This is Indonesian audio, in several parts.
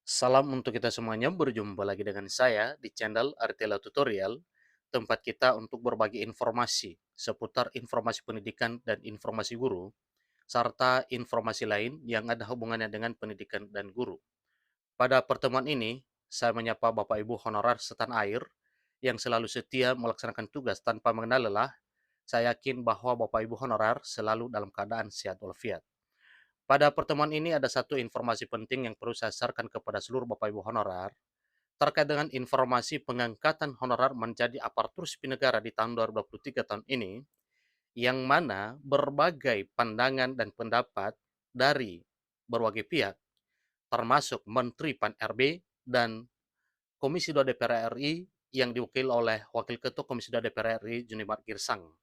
Salam untuk kita semuanya, berjumpa lagi dengan saya di channel Artela Tutorial, tempat kita untuk berbagi informasi seputar informasi pendidikan dan informasi guru, serta informasi lain yang ada hubungannya dengan pendidikan dan guru. Pada pertemuan ini, saya menyapa Bapak Ibu honorer setanah air yang selalu setia melaksanakan tugas tanpa mengenal lelah. Saya yakin bahwa Bapak Ibu honorer selalu dalam keadaan sehat walafiat. Pada pertemuan ini ada satu informasi penting yang perlu saya sarankan kepada seluruh Bapak Ibu honorer terkait dengan informasi pengangkatan honorer menjadi aparatur sipil negara di tahun 2023 tahun ini, yang mana berbagai pandangan dan pendapat dari berbagai pihak, termasuk Menteri Pan-RB dan Komisi 2 DPR RI yang diwakili oleh Wakil Ketua Komisi 2 DPR RI Junimat Girsang.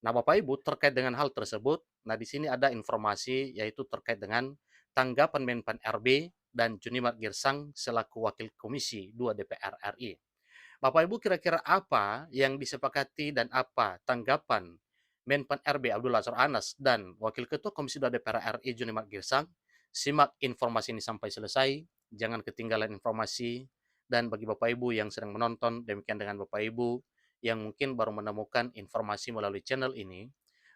Nah, Bapak Ibu, terkait dengan hal tersebut, nah di sini ada informasi yaitu terkait dengan tanggapan Menpan RB dan Junimat Girsang selaku Wakil Komisi 2 DPR RI. Bapak Ibu, kira-kira apa yang disepakati dan apa tanggapan Menpan RB Abdul Azhar Anas dan Wakil Ketua Komisi 2 DPR RI Junimat Girsang? Simak informasi ini sampai selesai, jangan ketinggalan informasi. Dan bagi Bapak Ibu yang sedang menonton, demikian dengan Bapak Ibu yang mungkin baru menemukan informasi melalui channel ini,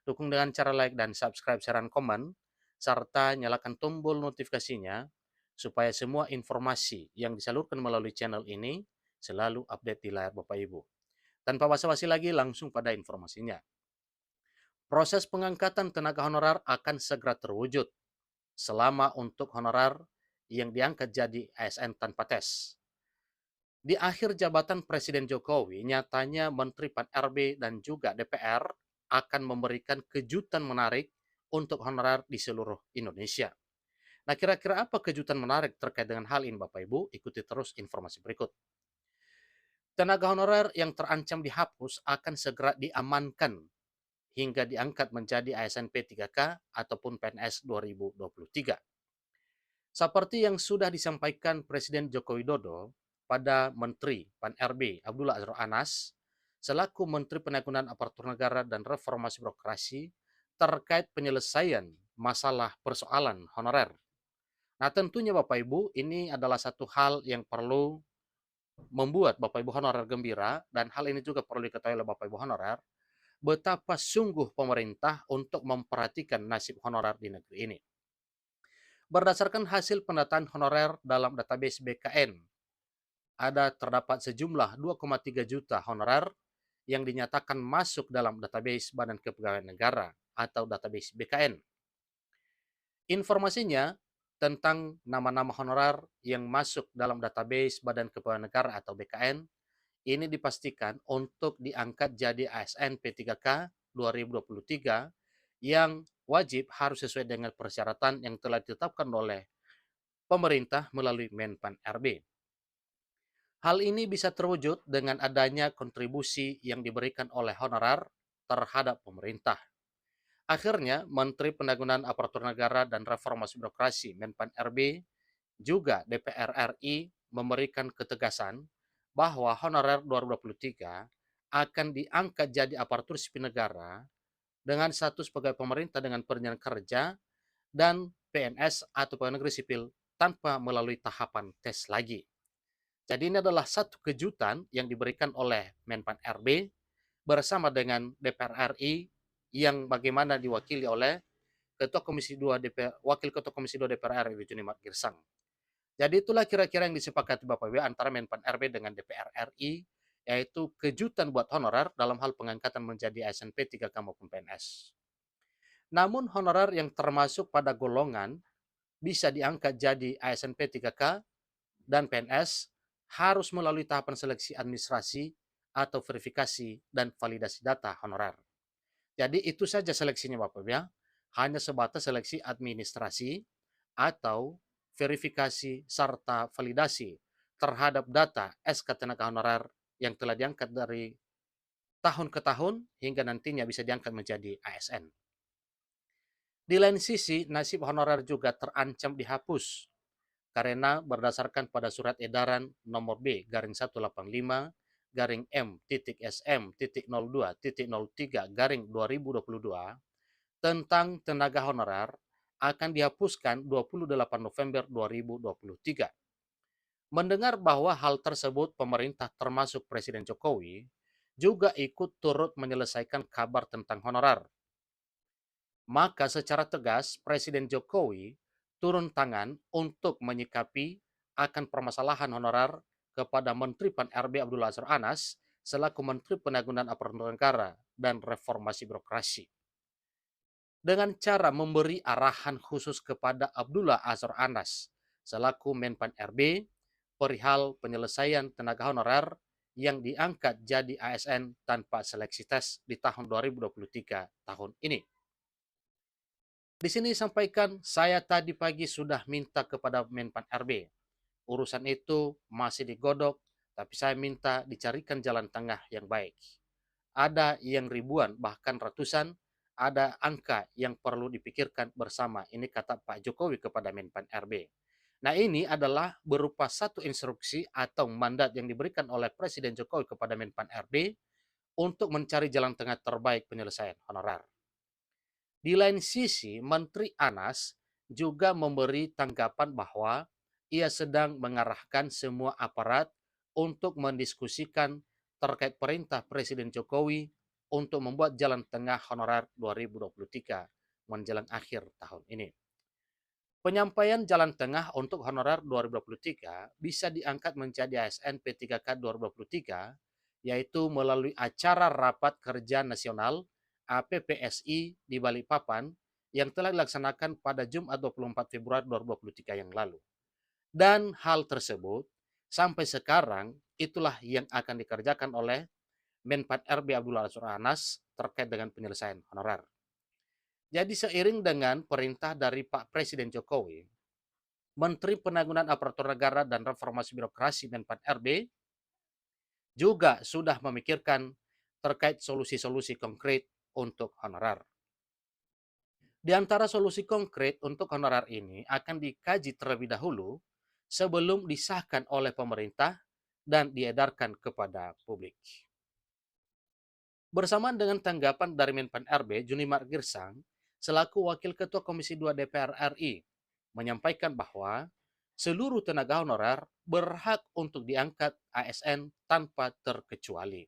dukung dengan cara like dan subscribe, share, dan komen, serta nyalakan tombol notifikasinya supaya semua informasi yang disalurkan melalui channel ini selalu update di layar Bapak Ibu. Tanpa basa-basi lagi, langsung pada informasinya. Proses pengangkatan tenaga honorer akan segera terwujud selama untuk honorer yang diangkat jadi ASN tanpa tes. Di akhir jabatan Presiden Jokowi, nyatanya Menteri Pan-RB dan juga DPR akan memberikan kejutan menarik untuk honorer di seluruh Indonesia. Nah, kira-kira apa kejutan menarik terkait dengan hal ini, Bapak Ibu? Ikuti terus informasi berikut. Tenaga honorer yang terancam dihapus akan segera diamankan hingga diangkat menjadi ASN P3K ataupun PNS 2023. Seperti yang sudah disampaikan Presiden Joko Widodo pada Menteri Pan-RB Abdullah Azhar Anas selaku Menteri Penanggulangan Aparatur Negara dan Reformasi Birokrasi terkait penyelesaian masalah persoalan honorer. Nah, tentunya Bapak Ibu, ini adalah satu hal yang perlu membuat Bapak Ibu honorer gembira, dan hal ini juga perlu diketahui oleh Bapak Ibu honorer, betapa sungguh pemerintah untuk memperhatikan nasib honorer di negeri ini. Berdasarkan hasil pendataan honorer dalam database BKN, ada terdapat sejumlah 2,3 juta honorer yang dinyatakan masuk dalam database Badan Kepegawaian Negara atau database BKN. Informasinya tentang nama-nama honorer yang masuk dalam database Badan Kepegawaian Negara atau BKN ini dipastikan untuk diangkat jadi ASN P3K 2023 yang wajib harus sesuai dengan persyaratan yang telah ditetapkan oleh pemerintah melalui Menpan RB. Hal ini bisa terwujud dengan adanya kontribusi yang diberikan oleh honorer terhadap pemerintah. Akhirnya, Menteri Penanggulangan Aparatur Negara dan Reformasi Birokrasi Menpan RB juga DPR RI memberikan ketegasan bahwa honorer 2023 akan diangkat jadi aparatur sipil negara dengan status pegawai pemerintah dengan perjanjian kerja dan PNS atau pegawai negeri sipil tanpa melalui tahapan tes lagi. Jadi ini adalah satu kejutan yang diberikan oleh Menpan RB bersama dengan DPR RI yang bagaimana diwakili oleh Ketua Komisi 2 DPR, Wakil Ketua Komisi 2 DPR RI Juni Mat Girsang. Jadi itulah kira-kira yang disepakati Bapak Ibu antara Menpan RB dengan DPR RI, yaitu kejutan buat honorer dalam hal pengangkatan menjadi ASN P3K maupun PNS. Namun honorer yang termasuk pada golongan bisa diangkat jadi ASN P3K dan PNS harus melalui tahapan seleksi administrasi atau verifikasi dan validasi data honorer. Jadi itu saja seleksinya Bapak Ibu ya. Hanya sebatas seleksi administrasi atau verifikasi serta validasi terhadap data SK tenaga honorer yang telah diangkat dari tahun ke tahun hingga nantinya bisa diangkat menjadi ASN. Di lain sisi, nasib honorer juga terancam dihapus karena berdasarkan pada surat edaran nomor B garing 185 garing M titik SM titik 02 titik 03 garing 2022 tentang tenaga honorer akan dihapuskan 28 November 2023. Mendengar bahwa hal tersebut pemerintah termasuk Presiden Jokowi juga ikut turut menyelesaikan kabar tentang honorar. Maka secara tegas Presiden Jokowi turun tangan untuk menyikapi akan permasalahan honorar kepada Menteri Pan-RB Abdullah Azwar Anas selaku Menteri Penanggulangan Aparatur Negara dan Reformasi Birokrasi. Dengan cara memberi arahan khusus kepada Abdullah Azwar Anas selaku Menpan RB perihal penyelesaian tenaga honorer yang diangkat jadi ASN tanpa seleksi tes di tahun 2023 tahun ini. Di sini disampaikan, saya tadi pagi sudah minta kepada Menpan RB. Urusan itu masih digodok, tapi saya minta dicarikan jalan tengah yang baik. Ada yang ribuan, bahkan ratusan, ada angka yang perlu dipikirkan bersama. Ini kata Pak Jokowi kepada Menpan RB. Nah, ini adalah berupa satu instruksi atau mandat yang diberikan oleh Presiden Jokowi kepada Menpan RB untuk mencari jalan tengah terbaik penyelesaian honorar. Di lain sisi, Menteri Anas juga memberi tanggapan bahwa ia sedang mengarahkan semua aparat untuk mendiskusikan terkait perintah Presiden Jokowi untuk membuat jalan tengah honorer 2023 menjelang akhir tahun ini. Penyampaian jalan tengah untuk honorer 2023 bisa diangkat menjadi ASN P3K 2023, yaitu melalui acara Rapat Kerja Nasional APPSI di Balikpapan yang telah dilaksanakan pada Jumat 24 Februari 2023 yang lalu. Dan hal tersebut sampai sekarang itulah yang akan dikerjakan oleh Menpan RB Abdullah Azwar Anas terkait dengan penyelesaian honorer. Jadi seiring dengan perintah dari Pak Presiden Jokowi, Menteri Penanggulangan Aparatur Negara dan Reformasi Birokrasi Menpan RB juga sudah memikirkan terkait solusi-solusi konkret untuk honorer. Di antara solusi konkret untuk honorer ini akan dikaji terlebih dahulu sebelum disahkan oleh pemerintah dan diedarkan kepada publik. Bersamaan dengan tanggapan dari Menpan RB, Junimar Girsang, selaku Wakil Ketua Komisi 2 DPR RI, menyampaikan bahwa seluruh tenaga honorer berhak untuk diangkat ASN tanpa terkecuali.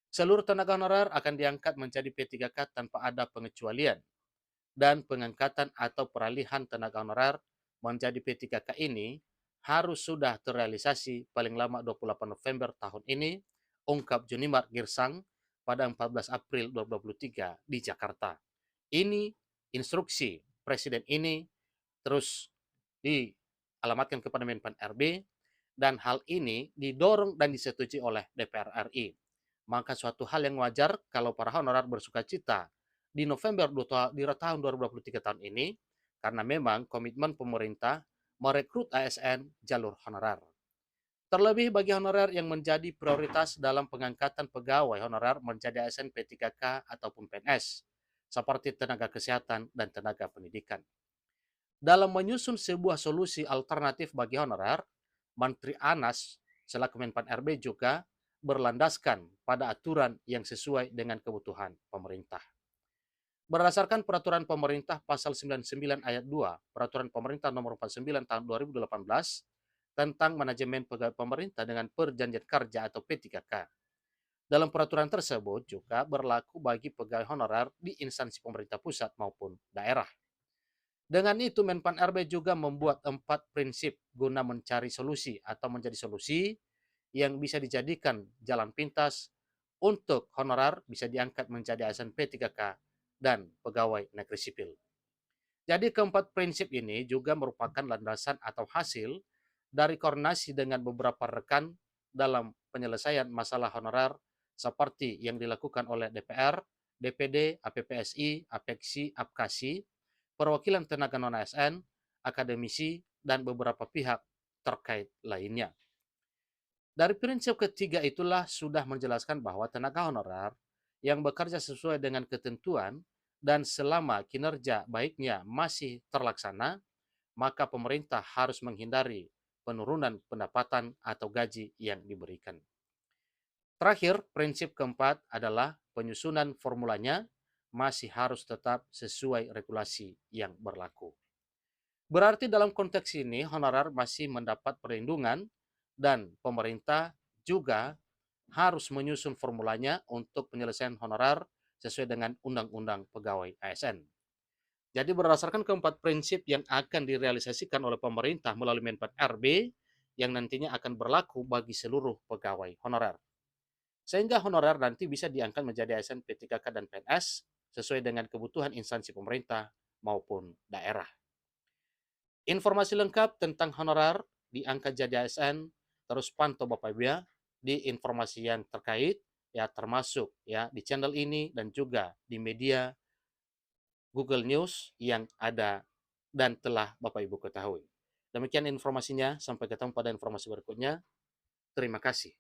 Seluruh tenaga honorer akan diangkat menjadi P3K tanpa ada pengecualian, dan pengangkatan atau peralihan tenaga honorer menjadi P3K ini harus sudah terrealisasi paling lama 28 November tahun ini, ungkap Junimar Girsang pada 14 April 2023 di Jakarta. Ini instruksi Presiden ini terus dialamatkan kepada Menpan RB dan hal ini didorong dan disetujui oleh DPR RI. Maka suatu hal yang wajar kalau para honorer bersuka cita di November di tahun 2023 tahun ini karena memang komitmen pemerintah merekrut ASN jalur honorer. Terlebih bagi honorer yang menjadi prioritas dalam pengangkatan pegawai honorer menjadi ASN P3K ataupun PNS, seperti tenaga kesehatan dan tenaga pendidikan. Dalam menyusun sebuah solusi alternatif bagi honorer, Menteri Anas selaku Menpan RB juga berlandaskan pada aturan yang sesuai dengan kebutuhan pemerintah. Berdasarkan peraturan pemerintah pasal 99 ayat 2, peraturan pemerintah nomor 49 tahun 2018 tentang manajemen pegawai pemerintah dengan perjanjian kerja atau P3K. Dalam peraturan tersebut juga berlaku bagi pegawai honorer di instansi pemerintah pusat maupun daerah. Dengan itu Menpan RB juga membuat 4 prinsip guna mencari solusi atau menjadi solusi yang bisa dijadikan jalan pintas untuk honorer bisa diangkat menjadi ASN P3K dan pegawai negeri sipil. Jadi keempat prinsip ini juga merupakan landasan atau hasil dari koordinasi dengan beberapa rekan dalam penyelesaian masalah honorer seperti yang dilakukan oleh DPR, DPD, APPSI, APEKSI, APKASI, perwakilan tenaga non-ASN, akademisi, dan beberapa pihak terkait lainnya. Dari prinsip ketiga itulah sudah menjelaskan bahwa tenaga honorer yang bekerja sesuai dengan ketentuan dan selama kinerja baiknya masih terlaksana, maka pemerintah harus menghindari penurunan pendapatan atau gaji yang diberikan. Terakhir, prinsip keempat adalah penyusunan formulanya masih harus tetap sesuai regulasi yang berlaku. Berarti dalam konteks ini honorer masih mendapat perlindungan dan pemerintah juga harus menyusun formulanya untuk penyelesaian honorer sesuai dengan Undang-Undang Pegawai ASN. Jadi berdasarkan keempat prinsip yang akan direalisasikan oleh pemerintah melalui Menpan RB yang nantinya akan berlaku bagi seluruh pegawai honorer. Sehingga honorer nanti bisa diangkat menjadi ASN P3K dan PNS sesuai dengan kebutuhan instansi pemerintah maupun daerah. Informasi lengkap tentang honorer diangkat jadi ASN terus pantau Bapak Ibu ya di informasi yang terkait ya termasuk ya di channel ini dan juga di media Google News yang ada dan telah Bapak Ibu ketahui. Demikian informasinya, sampai ketemu pada informasi berikutnya. Terima kasih.